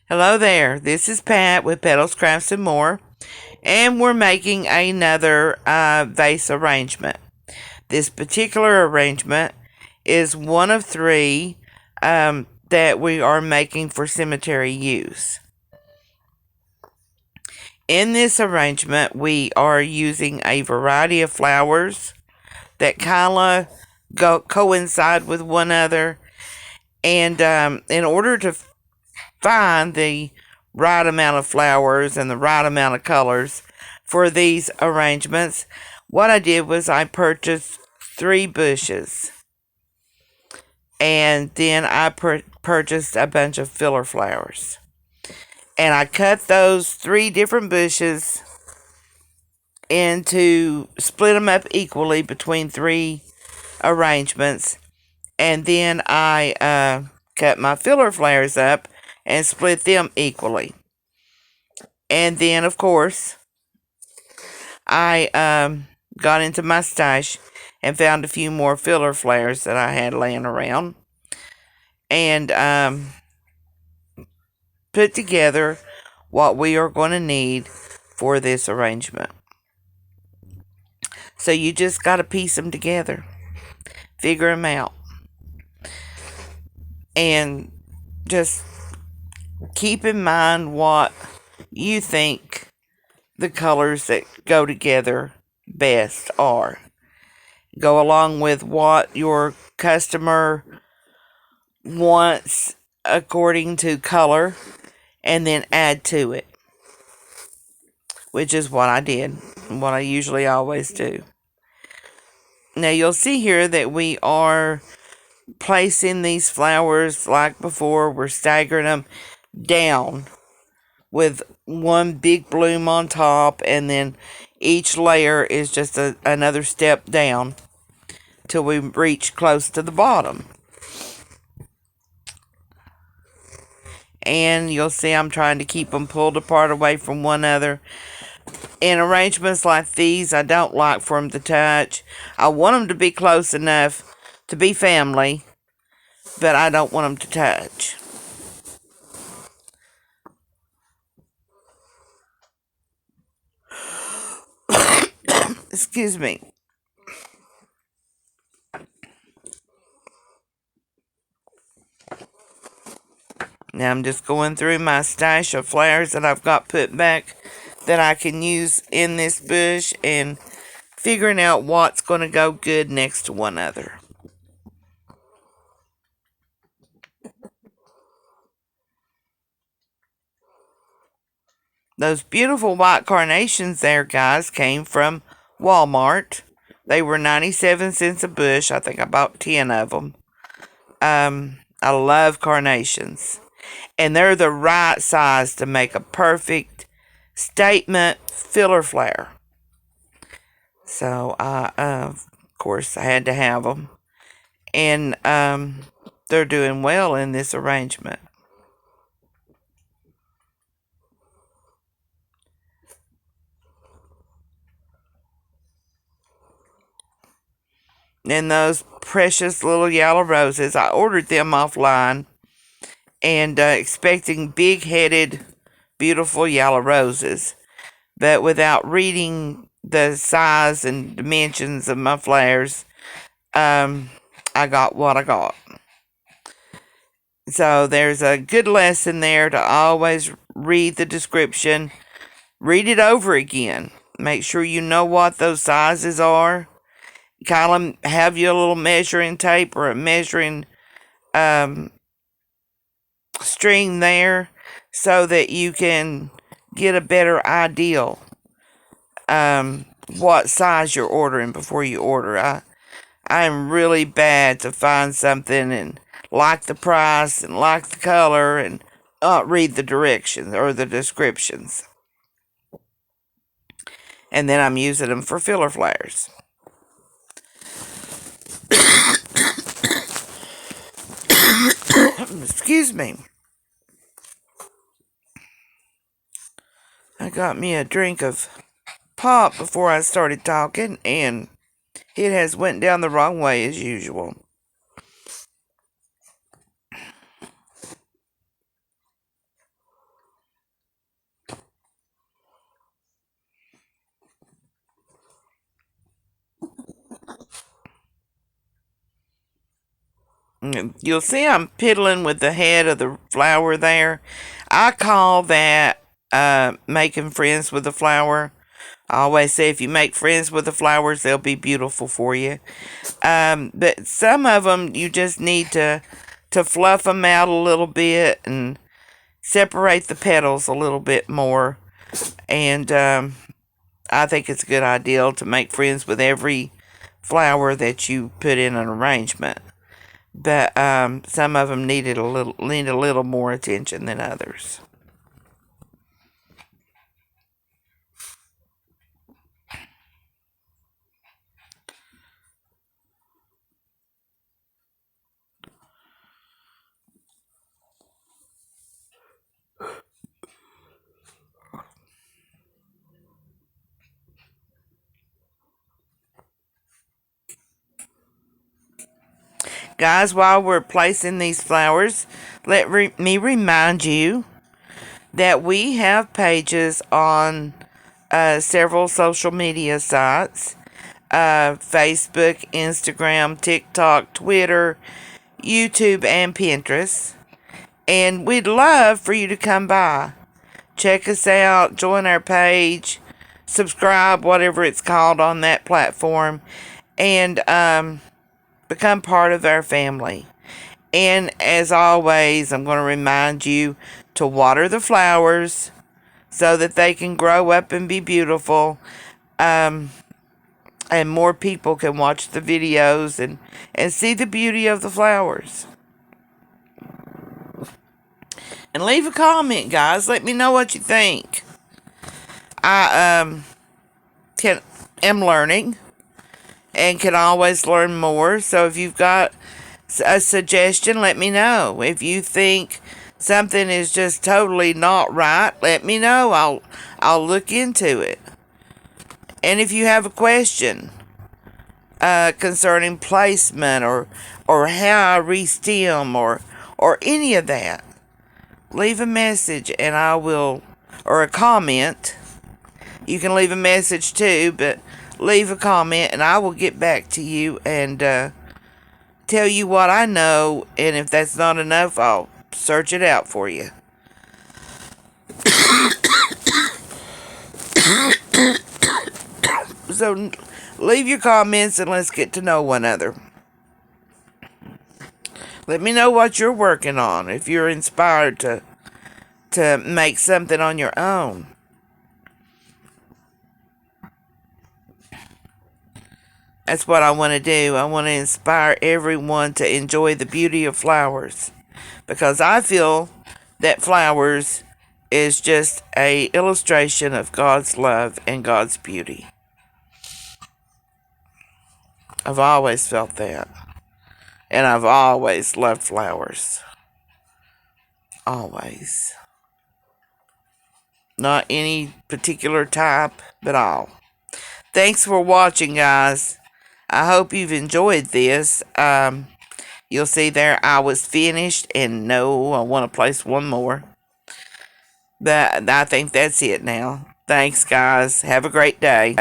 Hello there, this is Pat with Petals, Crafts, and More, and we're making another vase arrangement. This particular arrangement is one of three that we are making for cemetery use. In this arrangement, we are using a variety of flowers that kind of coincide with one another, and in order to find the right amount of flowers and the right amount of colors for these arrangements, what I did was I purchased 3 bushes, and then I purchased a bunch of filler flowers, and I cut those 3 different bushes into split them up equally between 3 arrangements, and then I cut my filler flowers up and split them equally. And then, of course, I got into my stash and found a few more filler flowers that I had laying around, and put together what we are going to need for this arrangement. So you just got to piece them together, figure them out, and just keep in mind what you think the colors that go together best are. Go along with what your customer wants according to color, and then add to it, which is what I did, what I usually always do. Now you'll see here that we are placing these flowers like before. We're staggering them down with one big bloom on top, and then each layer is just another step down till we reach close to the bottom. And you'll see I'm trying to keep them pulled apart away from one another. In arrangements like these, I don't like for them to touch. I want them to be close enough to be family, but I don't want them to touch. Excuse me. Now I'm just going through my stash of flowers that I've got put back that I can use in this bush and figuring out what's going to go good next to one another. Those beautiful white carnations there, guys, came from Walmart. They were 97 cents a bush. I think I bought 10 of them. I love carnations, and they're the right size to make a perfect statement filler flower. So of course, I had to have them, and they're doing well in this arrangement. And those precious little yellow roses, I ordered them offline, and expecting big-headed, beautiful yellow roses, but without reading the size and dimensions of my flowers, I got what I got. So there's a good lesson there to always read the description, read it over again, make sure you know what those sizes are. Kind of have your little measuring tape or a measuring string there so that you can get a better idea what size you're ordering before you order. I'm really bad to find something and like the price and like the color and not read the directions or the descriptions. And then I'm using them for filler flowers. Excuse me. I got me a drink of pop before I started talking, and it has went down the wrong way as usual. You'll see I'm piddling with the head of the flower there. I call that making friends with the flower. I always say if you make friends with the flowers, they'll be beautiful for you. But some of them you just need to fluff them out a little bit and separate the petals a little bit more. And I think it's a good idea to make friends with every flower that you put in an arrangement. But some of them need a little more attention than others. Guys, while we're placing these flowers, let me remind you that we have pages on several social media sites: Facebook, Instagram, TikTok, Twitter, YouTube, and Pinterest. And we'd love for you to come by. Check us out, join our page, subscribe, whatever it's called on that platform, and become part of our family. And as always, I'm going to remind you to water the flowers so that they can grow up and be beautiful. And more people can watch the videos and see the beauty of the flowers. And leave a comment, guys. Let me know what you think. I am learning and can always learn more. So if you've got a suggestion, let me know. If you think something is just totally not right, let me know. I'll look into it. And if you have a question concerning placement or how I re-stem or any of that, leave a message and I will, or a comment. You can leave a message too, but leave a comment and I will get back to you and tell you what I know. And if that's not enough, I'll search it out for you. So leave your comments and let's get to know one another. Let me know what you're working on, if you're inspired to make something on your own. That's what I want to do. I want to inspire everyone to enjoy the beauty of flowers, because I feel that flowers is just a illustration of God's love and God's beauty. I've always felt that. And I've always loved flowers. Always. Not any particular type, but all. Thanks for watching, guys. I hope you've enjoyed this. You'll see there I was finished, and no, I want to place one more. But I think that's it now. Thanks, guys. Have a great day.